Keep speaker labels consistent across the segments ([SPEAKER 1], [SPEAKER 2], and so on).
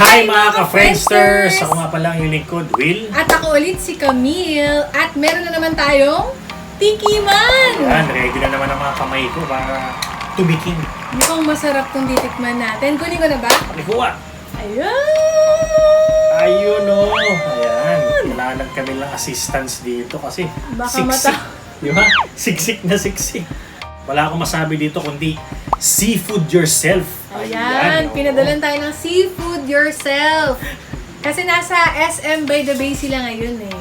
[SPEAKER 1] Hi mga ka-Friendsters! Ako nga pala ang lingkod, Will.
[SPEAKER 2] At ako ulit si Camille. At meron na naman tayong tikiman!
[SPEAKER 1] Ayan, ready na naman ang mga kamay ko para tumikim.
[SPEAKER 2] Mukhang masarap tong titikman natin. Kunin ko na ba?
[SPEAKER 1] Palikuha!
[SPEAKER 2] Ayan!
[SPEAKER 1] Ayun o! Ayan, kailangan kami lang assistance dito kasi
[SPEAKER 2] Baka
[SPEAKER 1] siksik. Di ba? Siksik na siksik. Wala akong masabi dito kundi seafood yourself.
[SPEAKER 2] Ayan,
[SPEAKER 1] oo.
[SPEAKER 2] pinadalan tayo ng seafood yourself. Kasi nasa SM by the Bay sila ngayon eh.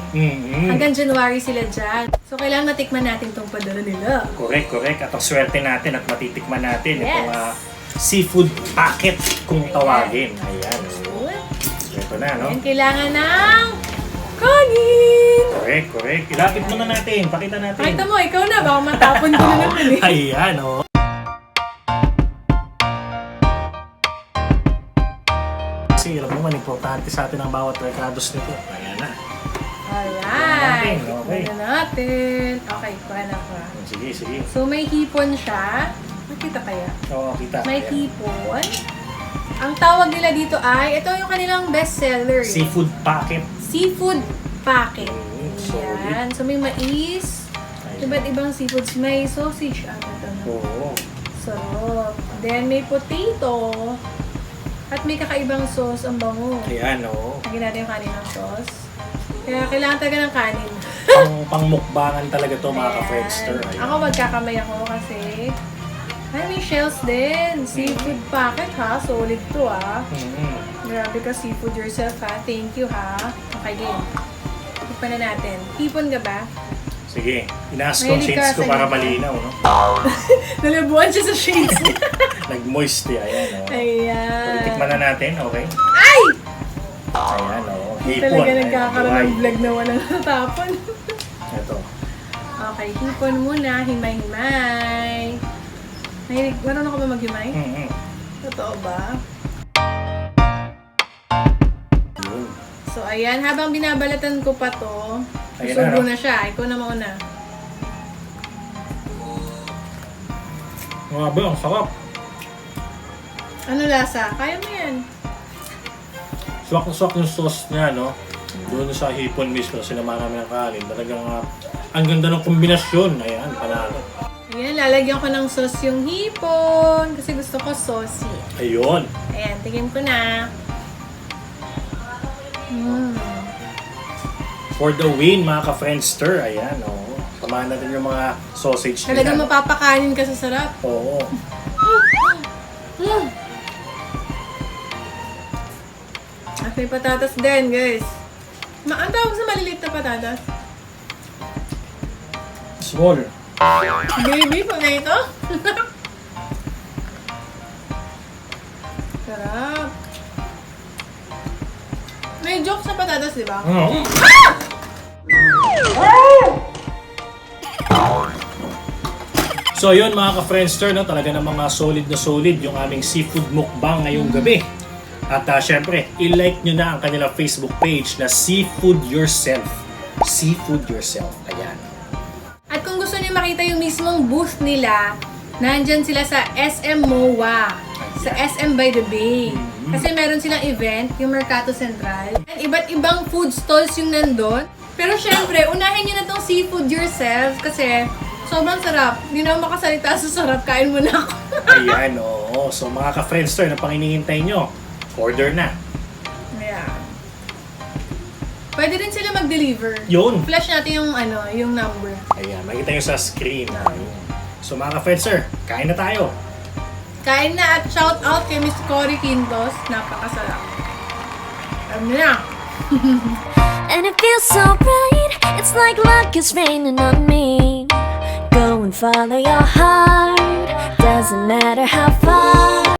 [SPEAKER 2] Hanggang January sila dyan. So, kailangan matikman natin tong padala nila.
[SPEAKER 1] Correct. At ang swerte natin at matitikman natin
[SPEAKER 2] Yes.
[SPEAKER 1] itong seafood packet kung
[SPEAKER 2] Ayan.
[SPEAKER 1] tawagin. Ayan. Ito na, no?
[SPEAKER 2] Ayan, kailangan ng kanin!
[SPEAKER 1] Correct. Ilapit muna natin. Pakita natin.
[SPEAKER 2] Pakita mo, ikaw na. Baka matapon ko na naman eh.
[SPEAKER 1] Ayan, oh. Kasi alam mo man, importante sa atin ang bawat recados nito. Ayan na.
[SPEAKER 2] Alright.
[SPEAKER 1] Okay.
[SPEAKER 2] Tignan natin. Okay, kuha na ko.
[SPEAKER 1] Sige.
[SPEAKER 2] So, may hipon siya. Makita kaya?
[SPEAKER 1] Oo, kita.
[SPEAKER 2] May
[SPEAKER 1] Ayan.
[SPEAKER 2] hipon. Ang tawag nila dito ay, ito yung kanilang bestseller.
[SPEAKER 1] Seafood packet.
[SPEAKER 2] Seafood packet.
[SPEAKER 1] Solid.
[SPEAKER 2] Ayan. So, may mais. Iba't ibang seafoods. May sausage. Ito.
[SPEAKER 1] Oo.
[SPEAKER 2] So, then may potato. At may kakaibang sauce ang bango.
[SPEAKER 1] Ayan, oo.
[SPEAKER 2] Lagyan natin yung kaninang sauce. Kaya kailangan talaga ng kanin.
[SPEAKER 1] Pangmukbangan talaga to mga
[SPEAKER 2] Ayan.
[SPEAKER 1] ka-Friendster. Ayan.
[SPEAKER 2] Ako magkakamay ako kasi may shells din. Seafood packet ha. Solid to ha. Grabe ka, seafood yourself ha. Thank you ha. Okay, game. Tikpan na natin. Hipon ka ba?
[SPEAKER 1] Sige, inaas ko ang
[SPEAKER 2] Mahilig
[SPEAKER 1] shades
[SPEAKER 2] ka
[SPEAKER 1] ko
[SPEAKER 2] sa
[SPEAKER 1] para
[SPEAKER 2] ganito.
[SPEAKER 1] malinaw, no?
[SPEAKER 2] Nalabuan siya sa shades niya.
[SPEAKER 1] Nag-moist ayan, no?
[SPEAKER 2] Ayan.
[SPEAKER 1] Tikman na natin, okay?
[SPEAKER 2] Ay!
[SPEAKER 1] Ayan, no? Hipon.
[SPEAKER 2] Talaga
[SPEAKER 1] ayan,
[SPEAKER 2] nagkakaroon
[SPEAKER 1] buhay.
[SPEAKER 2] ng vlog na walang natapon.
[SPEAKER 1] Ito.
[SPEAKER 2] Okay, hipon muna. Himay-himay. Marunong ka ba maghimay? Totoo ba?
[SPEAKER 1] Yun.
[SPEAKER 2] So, ayan. Habang binabalatan ko pa to,
[SPEAKER 1] Ayan
[SPEAKER 2] susubo
[SPEAKER 1] na, no?
[SPEAKER 2] na siya. Ikaw na mauna.
[SPEAKER 1] Grabe, ang sarap.
[SPEAKER 2] Ano lasa? Kaya mo yan.
[SPEAKER 1] Swak na swak yung sauce niya, no? Doon sa hipon mismo, sinama namin ng kanin. Talagang ang ganda ng kombinasyon. Ayan, panalo.
[SPEAKER 2] Ayan, lalagyan ko ng sauce yung hipon. Kasi gusto ko saucy.
[SPEAKER 1] Ayun.
[SPEAKER 2] Ayan, tigim ko na.
[SPEAKER 1] For the win, mga ka-Friendster. Ayan, oh. Samahan natin yung mga sausage
[SPEAKER 2] Talagang
[SPEAKER 1] nila.
[SPEAKER 2] mapapakanin ka sa sarap.
[SPEAKER 1] Oo.
[SPEAKER 2] At may patatas din, guys. Ang tawag sa maliliit na patatas?
[SPEAKER 1] Small.
[SPEAKER 2] Baby, potato? Sarap. May joke sa patatas, di ba?
[SPEAKER 1] Oo. So yun mga ka-Friendster, no? Talaga ng mga solid na solid yung aming seafood mukbang ngayong gabi. At syempre, i-like nyo na ang kanilang Facebook page na Seafood Yourself. Seafood Yourself. Ayan.
[SPEAKER 2] At kung gusto niyo makita yung mismong booth nila, nandyan sila sa SM MOA. Sa SM by the Bay. Kasi meron silang event, yung Mercato Central. And iba't ibang food stalls yung nandun. Pero syempre, unahin nyo na tong Seafood Yourself kasi sobrang sarap. Hindi na ako makasalita sa sarap. Kain mo na ako.
[SPEAKER 1] Ayan, oo. So mga ka-Friendster, na pang hinihintay nyo, order na.
[SPEAKER 2] Yeah. Pwede rin sila mag-deliver.
[SPEAKER 1] Yun.
[SPEAKER 2] Flash natin yung yung number.
[SPEAKER 1] Ayan, makikita nyo sa screen. Ayun. So mga ka-Friendster, kain na tayo.
[SPEAKER 2] Kain na at shout out kay Miss Cory Quintos. Napakasarap. Alam niyo na.
[SPEAKER 3] And it feels so right, it's like luck is raining on me. Go and follow your heart, doesn't matter how far.